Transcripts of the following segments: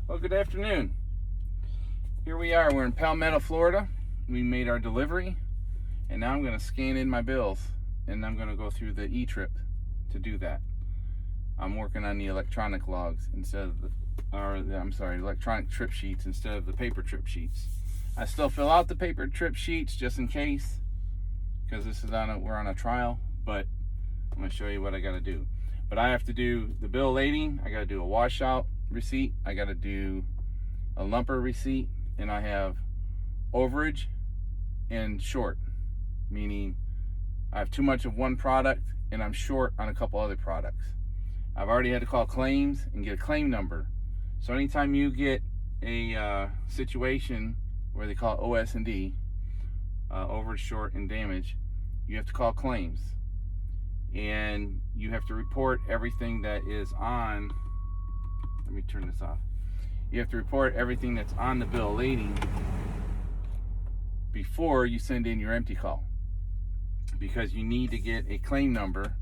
Well, good afternoon. Here we are. We're in Palmetto, Florida. We made our delivery, and now I'm going to scan in my bills, and I'm going to go through the e-trip to do that. I'm working on the electronic logs instead of electronic trip sheets instead of the paper trip sheets. I still fill out the paper trip sheets just in case, because we're on a trial, but I'm going to show you what I got to do. But I have to do the bill lading. I got to do a washout receipt. I got to do a lumper receipt, and I have overage and short, meaning I have too much of one product and I'm short on a couple other products. I've already had to call claims and get a claim number. So anytime you get a situation where they call it OS&D, overage, short, and damage, you have to call claims, and you have to report everything that is on. Let me turn this off. You have to report everything that's on the bill of lading before you send in your empty call, because you need to get a claim number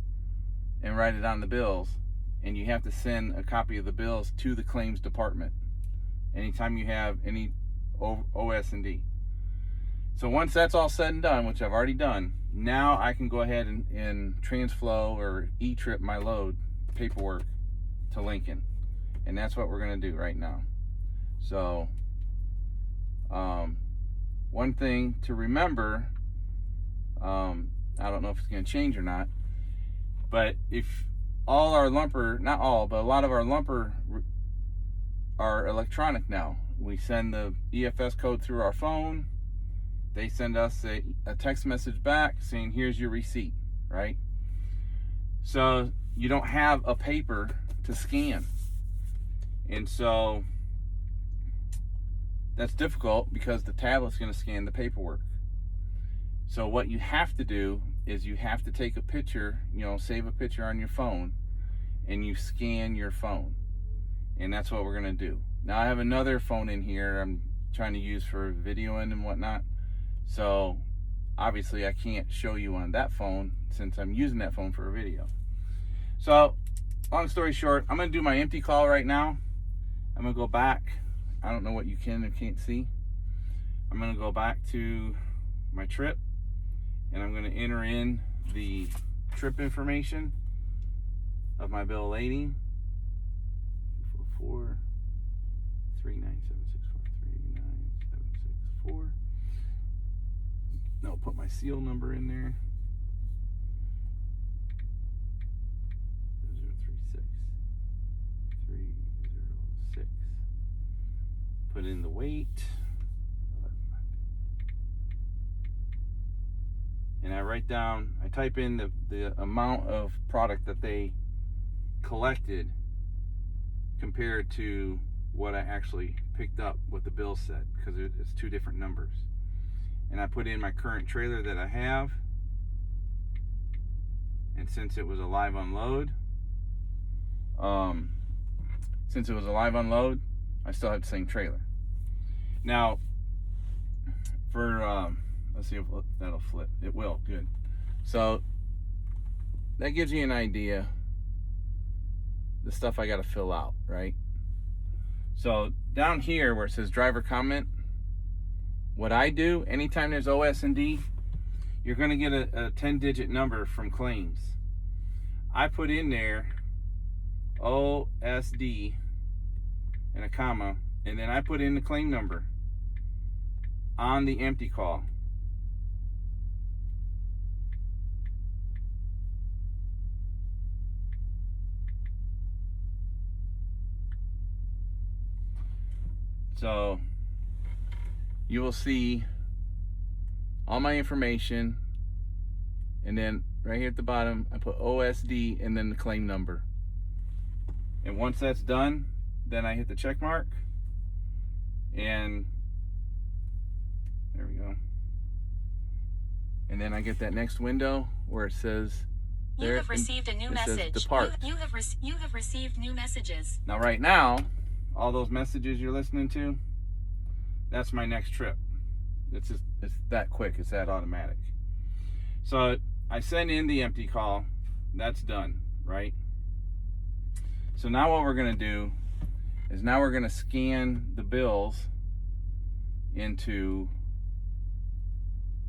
and write it on the bills, and you have to send a copy of the bills to the claims department anytime you have any OS&D. So once that's all said and done, which I've already done, now I can go ahead and transflow or e-trip my load paperwork to Lincoln. And that's what we're going to do right now. So one thing to remember, I don't know if it's going to change or not, but if all our lumper, not all, but a lot of our lumper are electronic now. We send the EFS code through our phone. They send us a text message back saying, here's your receipt, right? So you don't have a paper to scan. And so that's difficult because the tablet's going to scan the paperwork. So what you have to do is you have to take a picture, save a picture on your phone, and you scan your phone. And that's what we're going to do. Now I have another phone in here I'm trying to use for videoing and whatnot. So obviously I can't show you on that phone since I'm using that phone for a video. So long story short, I'm going to do my empty call right now. I'm going to go back. I don't know what you can or can't see. I'm going to go back to my trip, and I'm going to enter in the trip information of my bill of lading. 244 39764 I'll put my seal number in there. 036306. Put in the weight. And I type in the amount of product that they collected compared to what I actually picked up, what the bill said, because it's two different numbers. And I put in my current trailer that I have, and since it was a live unload, I still have the same trailer. Now, for let's see if that'll flip. It will. Good. So that gives you an idea the stuff I got to fill out, right? So down here where it says driver comment, what I do anytime there's OS&D, you're going to get a 10-digit number from claims. I put in there OSD and a comma, and then I put in the claim number on the empty call. So you will see all my information, and then right here at the bottom I put OSD and then the claim number. And once that's done, then I hit the check mark, and there we go. And then I get that next window where it says you have received a new message. Depart. You have received new messages. Now right now, all those messages you're listening to, that's my next trip. It's that quick. It's that automatic. So I send in the empty call. That's done, right? So now what we're going to do is now we're going to scan the bills into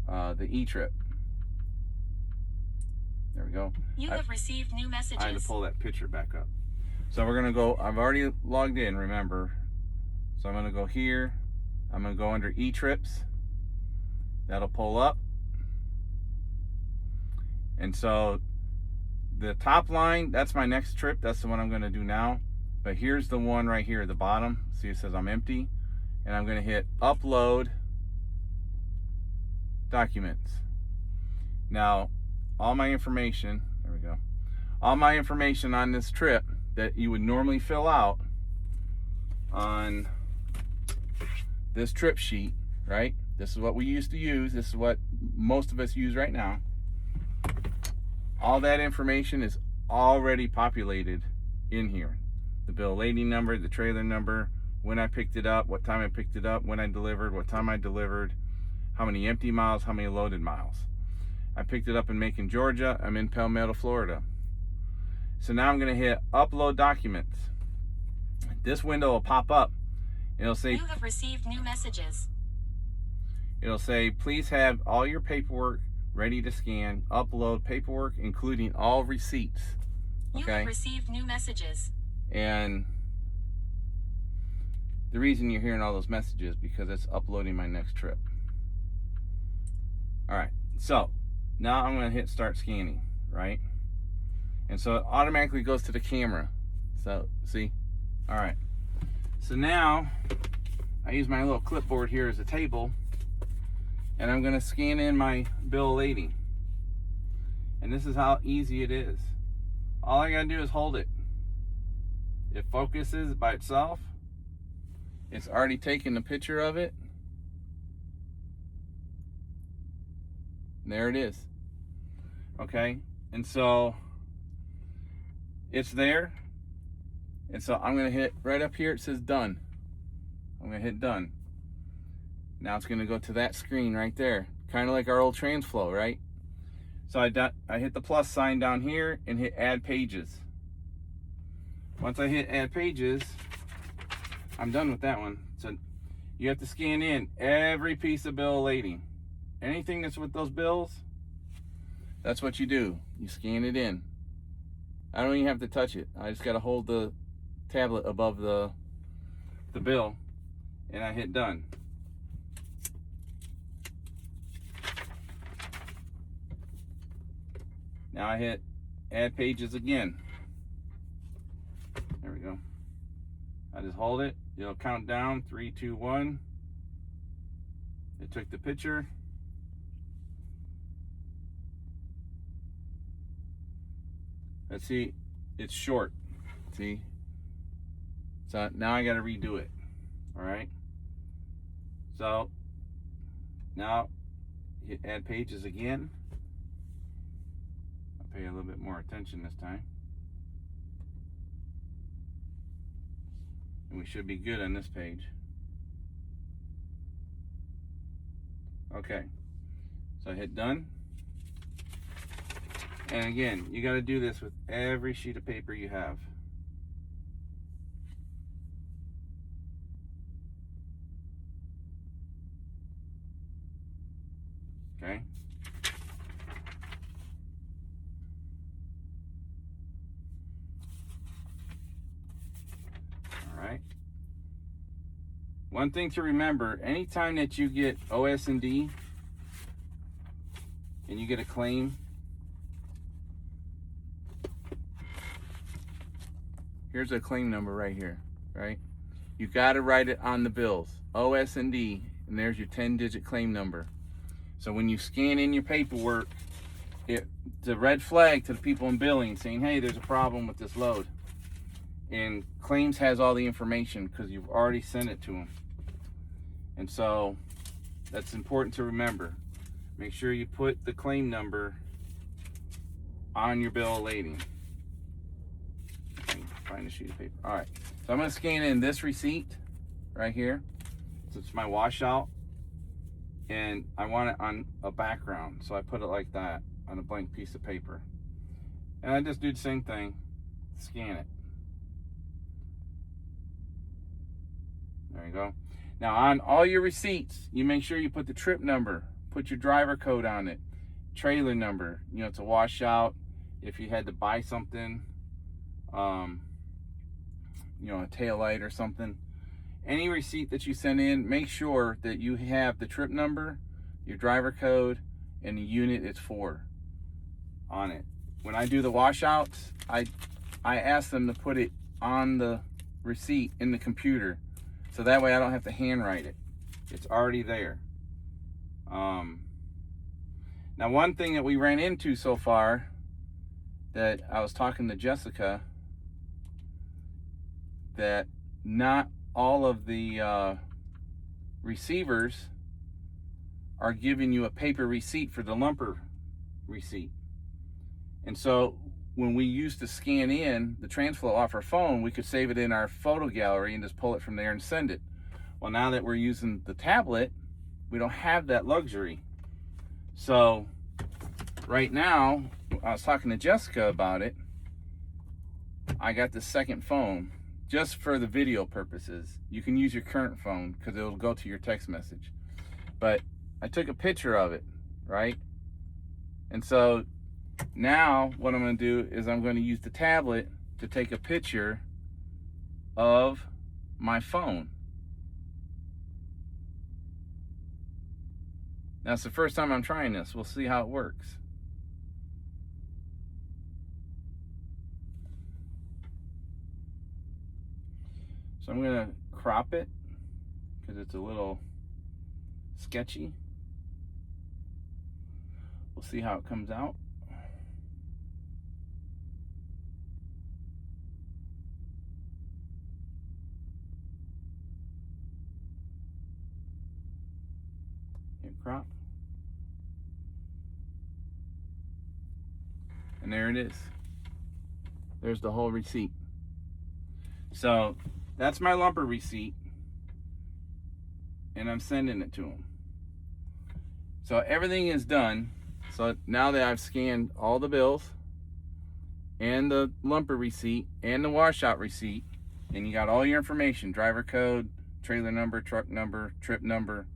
the E-trip. There we go. You have received new messages. I had to pull that picture back up. So we're going to go, I've already logged in, remember. So I'm going to go here. I'm going to go under E-trips. That'll pull up. And so the top line, that's my next trip. That's the one I'm going to do now. But here's the one right here at the bottom. See, it says I'm empty. And I'm going to hit upload documents. Now, all my information, there we go. All my information on this trip that you would normally fill out on this trip sheet, right? This is what we used to use. This is what most of us use right now. All that information is already populated in here. The bill of lading number, the trailer number, when I picked it up, what time I picked it up, when I delivered, what time I delivered, how many empty miles, how many loaded miles. I picked it up in Macon, Georgia. I'm in Palmetto, Florida. So now I'm going to hit upload documents. This window will pop up. It'll say, you have received new messages. It'll say, please have all your paperwork ready to scan. Upload paperwork, including all receipts. You have received new messages. And the reason you're hearing all those messages because it's uploading my next trip. All right, so now I'm going to hit start scanning, right? And so it automatically goes to the camera. So see, all right. So now I use my little clipboard here as a table, and I'm going to scan in my bill of lading. And this is how easy it is. All I got to do is hold it. It focuses by itself. It's already taken a picture of it. And there it is. Okay, and so it's there. And so I'm going to hit right up here. It says done. I'm going to hit done. Now it's going to go to that screen right there. Kind of like our old TransFlow, right? So I hit the plus sign down here and hit add pages. Once I hit add pages, I'm done with that one. So you have to scan in every piece of bill of lading. Anything that's with those bills, that's what you do. You scan it in. I don't even have to touch it. I just got to hold the tablet above the bill, and I hit done. Now I hit add pages again. There we go. I just hold it. It'll count down 3, 2, 1. It took the picture. Let's see, it's short. See? So now I got to redo it. All right. So now hit add pages again. I'll pay a little bit more attention this time. And we should be good on this page. Okay. So I hit done. And again, you got to do this with every sheet of paper you have. Okay. All right. One thing to remember, anytime that you get OS&D and you get a claim, here's a claim number right here, right? You got to write it on the bills, OS&D, and there's your 10-digit claim number. So when you scan in your paperwork, it's a red flag to the people in billing saying, hey, there's a problem with this load. And claims has all the information because you've already sent it to them. And so that's important to remember. Make sure you put the claim number on your bill of lading. Find a sheet of paper. All right, so I'm going to scan in this receipt right here. So it's my washout, and I want it on a background, so I put it like that on a blank piece of paper. And I just do the same thing, scan it. There you go. Now on all your receipts, you make sure you put the trip number, put your driver code on it, trailer number, you know, to wash out if you had to buy something, you know, a tail light or something. Any receipt that you send in, make sure that you have the trip number, your driver code, and the unit it's for on it. When I do the washouts, I ask them to put it on the receipt in the computer, so that way I don't have to handwrite it. It's already there. Now, one thing that we ran into so far, that I was talking to Jessica, that not all of the receivers are giving you a paper receipt for the lumper receipt. And so when we used to scan in the TransFlow off our phone, we could save it in our photo gallery and just pull it from there and send it. Well, now that we're using the tablet, we don't have that luxury. So right now, I was talking to Jessica about it. I got the second phone just for the video purposes. You can use your current phone because it'll go to your text message. But I took a picture of it, right? And so now what I'm going to do is I'm going to use the tablet to take a picture of my phone. Now it's the first time I'm trying this. We'll see how it works. So I'm going to crop it because it's a little sketchy. We'll see how it comes out. Hit crop. And there it is. There's the whole receipt. So that's my lumper receipt, and I'm sending it to them. So everything is done. So now that I've scanned all the bills and the lumper receipt and the washout receipt, and you got all your information, driver code, trailer number, truck number, trip number,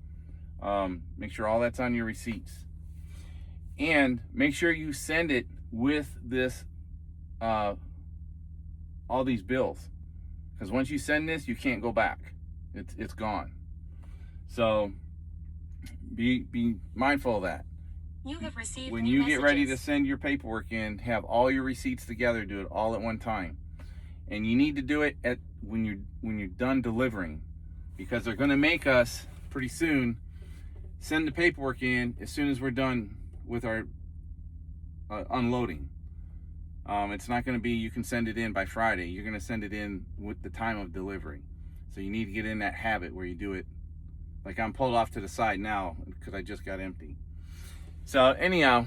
make sure all that's on your receipts. And make sure you send it with this, all these bills. Because once you send this, you can't go back. It's gone. So be mindful of that. You have received when new you messages. get ready to send your paperwork in, have all your receipts together, do it all at one time. And you need to do it when you're done delivering, because they're going to make us pretty soon send the paperwork in as soon as we're done with our unloading. It's not going to be you can send it in by Friday. You're going to send it in with the time of delivery. So you need to get in that habit where you do it. Like I'm pulled off to the side now because I just got empty. So anyhow,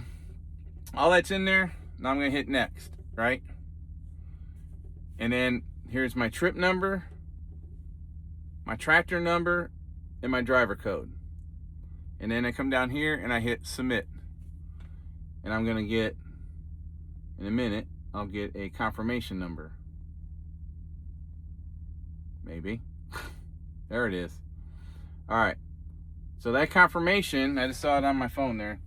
all that's in there. Now I'm going to hit next, right? And then here's my trip number, my tractor number, and my driver code. And then I come down here and I hit submit. And I'm going to get, in a minute, I'll get a confirmation number. Maybe. There it is. All right. So that confirmation, I just saw it on my phone there,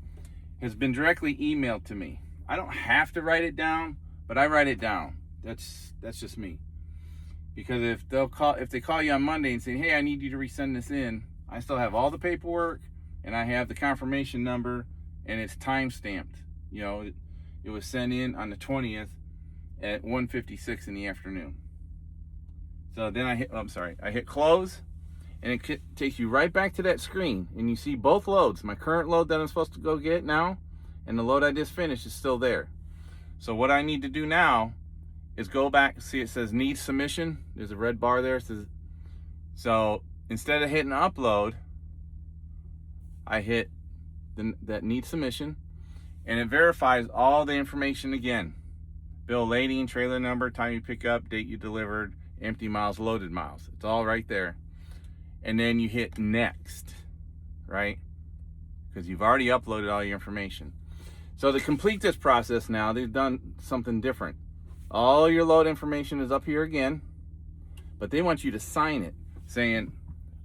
has been directly emailed to me. I don't have to write it down, but I write it down. That's just me. Because if they call you on Monday and say, hey, I need you to resend this in, I still have all the paperwork and I have the confirmation number and it's time stamped. You know, it was sent in on the 20th at 1:56 in the afternoon. So then I hit close, and it takes you right back to that screen, and you see both loads. My current load that I'm supposed to go get now, and the load I just finished is still there. So what I need to do now is go back. See, it says need submission. There's a red bar there. It says, so instead of hitting upload, I hit that need submission, and it verifies all the information again. Bill lading, trailer number, time you pick up, date you delivered, empty miles, loaded miles. It's all right there. And then you hit next, right? Because you've already uploaded all your information. So to complete this process now, they've done something different. All your load information is up here again, but they want you to sign it saying,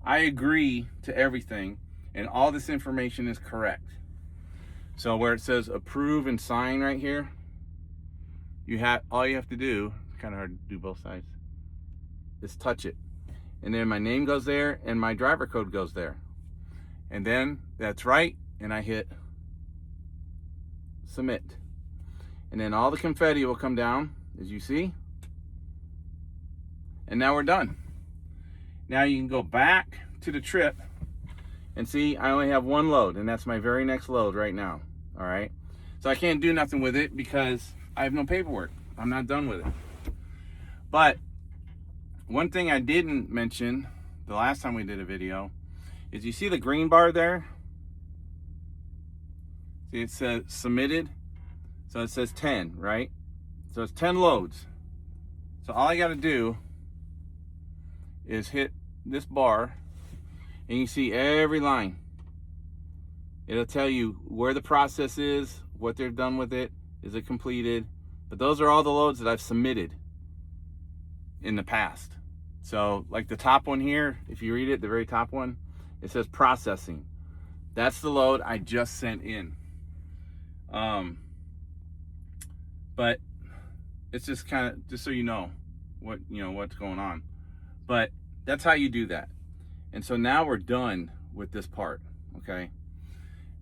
I agree to everything, and all this information is correct. So where it says approve and sign right here, all you have to do, it's kind of hard to do both sides, is touch it. And then my name goes there and my driver code goes there. And then that's right, and I hit submit. And then all the confetti will come down, as you see. And now we're done. Now you can go back to the trip and see I only have one load, and that's my very next load right now. All right. So I can't do nothing with it because I have no paperwork. I'm not done with it. But one thing I didn't mention the last time we did a video is you see the green bar there? See, it says submitted. So it says 10, right? So it's 10 loads. So all I got to do is hit this bar, and you see every line. It'll tell you where the process is, what they've done with it, is it completed. But those are all the loads that I've submitted in the past. So like the top one here, if you read it, the very top one, it says processing. That's the load I just sent in. But it's just kind of, just so you know what's going on. But that's how you do that. And so now we're done with this part, okay?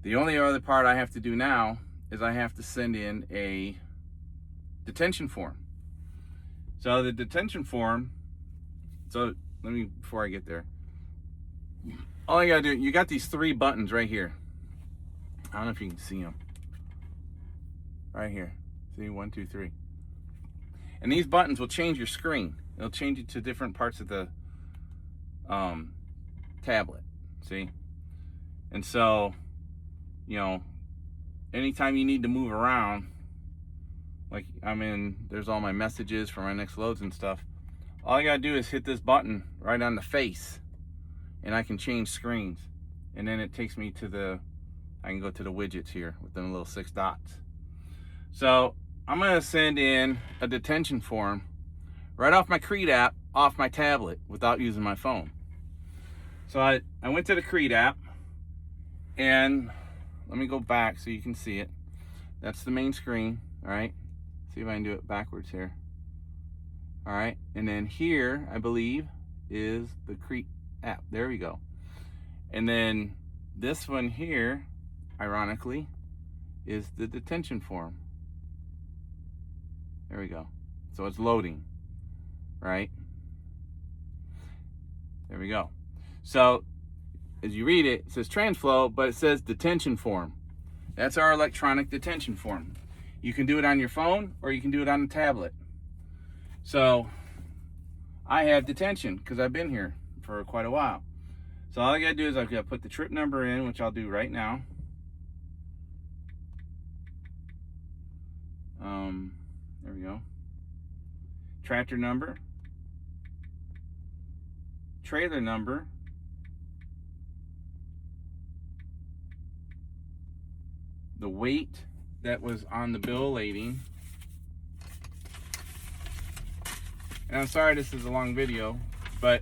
The only other part I have to do now is I have to send in a detention form. So the detention form, before I get there, all you gotta do, you got these 3 buttons right here. I don't know if you can see them. Right here. See, 1, 2, 3. And these buttons will change your screen. It'll change it to different parts of the tablet. See? And so, anytime you need to move around, like there's all my messages for my next loads and stuff. All I gotta do is hit this button right on the face, and I can change screens. And then it takes me to I can go to the widgets here with the little 6 dots. So I'm gonna send in a detention form right off my Creed app, off my tablet, without using my phone. So I went to the Creed app, and let me go back so you can see it. That's the main screen, all right? See if I can do it backwards here. All right, and then here, I believe, is the Creed app. There we go. And then this one here, ironically, is the detention form. There we go. So it's loading, right? There we go. So as you read it, it says TransFlow, but it says detention form. That's our electronic detention form. You can do it on your phone or you can do it on the tablet. So I have detention because I've been here for quite a while. So all I gotta do is I've got to put the trip number in, which I'll do right now. There we go. Tractor number, trailer number, the weight that was on the bill of lading. And I'm sorry this is a long video, but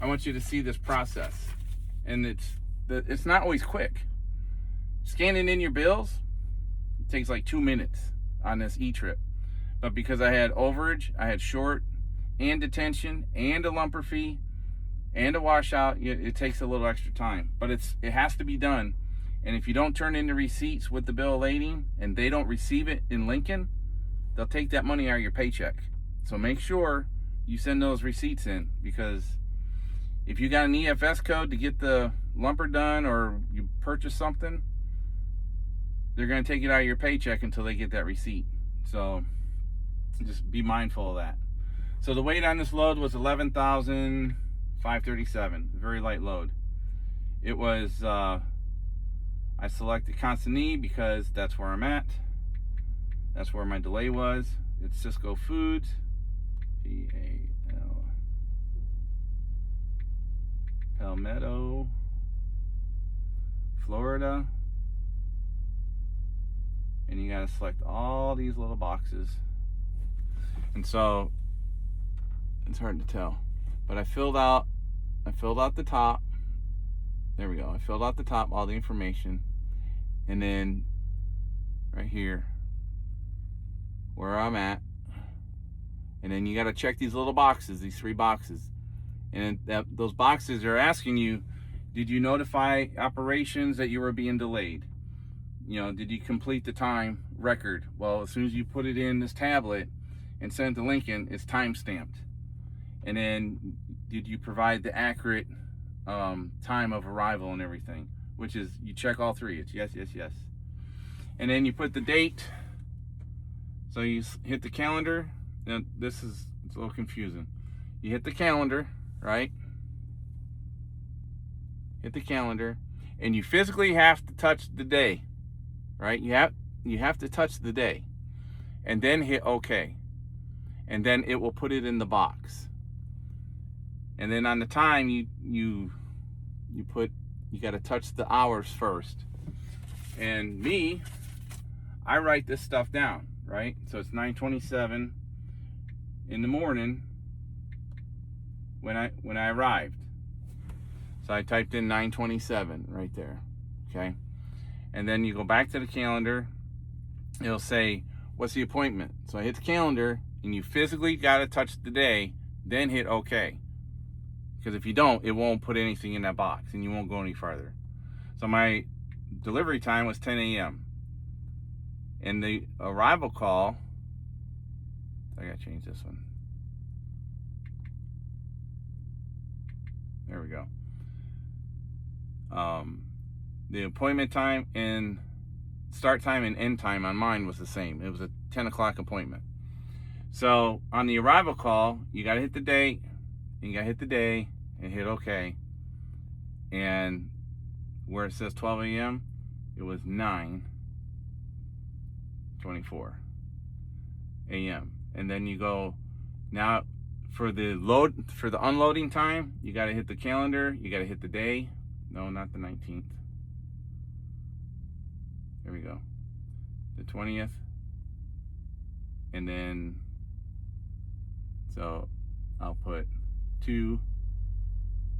I want you to see this process. And it's not always quick. Scanning in your bills, it takes like 2 minutes on this e-trip. But because I had overage, I had short and detention and a lumper fee and a washout, it takes a little extra time. But it has to be done. And if you don't turn in the receipts with the bill of lading and they don't receive it in Lincoln, they'll take that money out of your paycheck. So make sure you send those receipts in, because if you got an EFS code to get the lumper done or you purchase something, they're going to take it out of your paycheck until they get that receipt. So just be mindful of that. So the weight on this load was 11,537, very light load. It was, I selected consignee because that's where I'm at. That's where my delay was. It's Cisco Foods, P-A-L, Palmetto, Florida. And you got to select all these little boxes. And so it's hard to tell, but I filled out I filled out the top. There we go. I filled out the top, all the information. And then right here, where I'm at. And then you got to check these little boxes, these 3 boxes. And those boxes are asking you, did you notify operations that you were being delayed? You know, did you complete the time record? Well, as soon as you put it in this tablet and send it to Lincoln, it's time stamped. And then did you provide the accurate time of arrival and everything? Which is, you check all 3. It's yes, yes, yes. And then you put the date. So you hit the calendar. Now it's a little confusing. You hit the calendar, right? Hit the calendar, and you physically have to touch the day, right? You have to touch the day, and then hit OK, and then it will put it in the box. And then on the time, you got to touch the hours first. And me, I write this stuff down, right? So it's 9:27 in the morning when I arrived. So I typed in 9:27 right there, okay? And then you go back to the calendar. It'll say, what's the appointment? So I hit the calendar, and you physically got to touch the day, then hit OK. Because if you don't, it won't put anything in that box, and you won't go any farther. So my delivery time was 10 a.m. And the arrival call, I got to change this one. There we go. The appointment time and start time and end time on mine was the same. It was a 10 o'clock appointment. So on the arrival call, you got to hit the date, and you got to hit the day and hit OK. And where it says 12 a.m., it was 9:24 a.m. And then you go, now for the unloading time, you got to hit the calendar, you got to hit the day. No, not the 19th. There we go. The 20th. And then, so I'll put 2.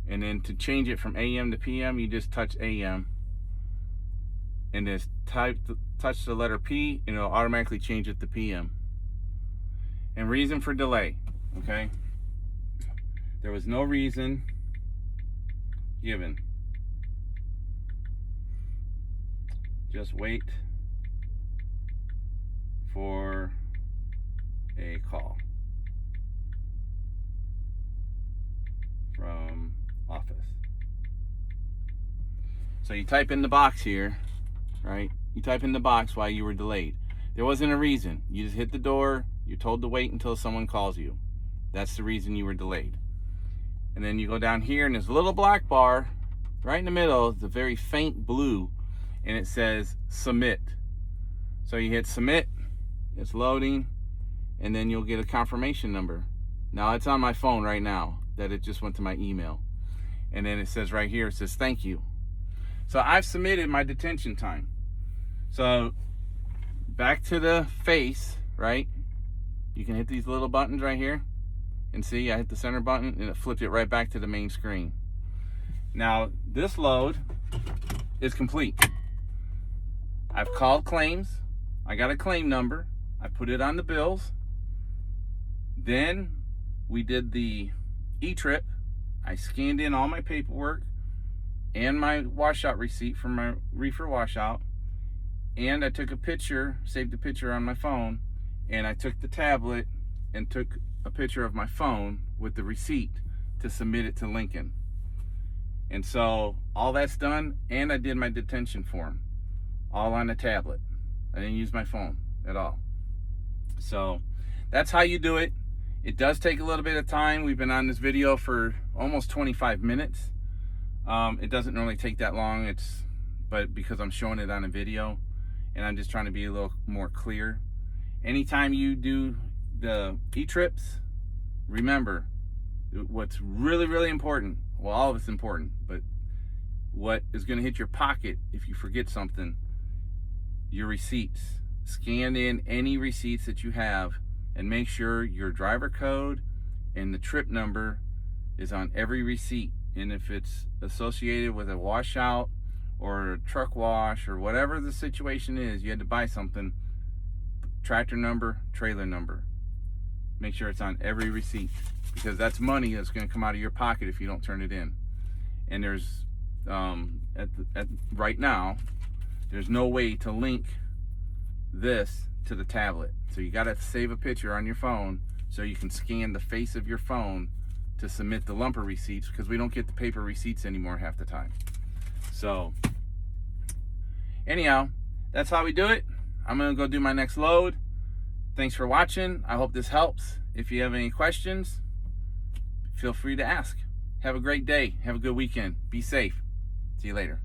And then to change it from AM to PM, you just touch AM. And just touch the letter P, and it'll automatically change it to PM. And reason for delay, okay? There was no reason given. Just wait for a call from office. So you type in the box here, right? You type in the box why you were delayed. There wasn't a reason. You just hit the door. You're told to wait until someone calls you. That's the reason you were delayed. And then you go down here, and there's a little black bar right in the middle. It's a very faint blue, and it says submit. So you hit submit. It's loading, and then you'll get a confirmation number. Now it's on my phone right now that it just went to my email. And then it says right here, it says thank you. So I've submitted my detention time. So back to the face, right? You can hit these little buttons right here, and see I hit the center button, and it flipped it right back to the main screen. Now this load is complete. I've called claims. I got a claim number. I put it on the bills. Then we did the e-trip. I scanned in all my paperwork and my washout receipt from my reefer washout. And I took a picture, saved a picture on my phone, and I took the tablet and took a picture of my phone with the receipt to submit it to Lincoln. And so all that's done, and I did my detention form, all on the tablet. I didn't use my phone at all. So that's how you do it. It does take a little bit of time. We've been on this video for almost 25 minutes. It doesn't normally take that long, but because I'm showing it on a video, and I'm just trying to be a little more clear. Anytime you do the e-trips, remember what's really, really important. Well, all of it's important, but what is going to hit your pocket if you forget something, your receipts. Scan in any receipts that you have, and make sure your driver code and the trip number is on every receipt And if it's associated with a washout or a truck wash or whatever the situation is, you had to buy something, tractor number, trailer number. Make sure it's on every receipt, because that's money that's going to come out of your pocket if you don't turn it in. And there's right now, there's no way to link this to the tablet. So you got to save a picture on your phone so you can scan the face of your phone to submit the lumper receipts, because we don't get the paper receipts anymore half the time. So anyhow, that's how we do it. I'm gonna go do my next load. Thanks for watching. I hope this helps. If you have any questions, feel free to ask. Have a great day. Have a good weekend. Be safe. See you later.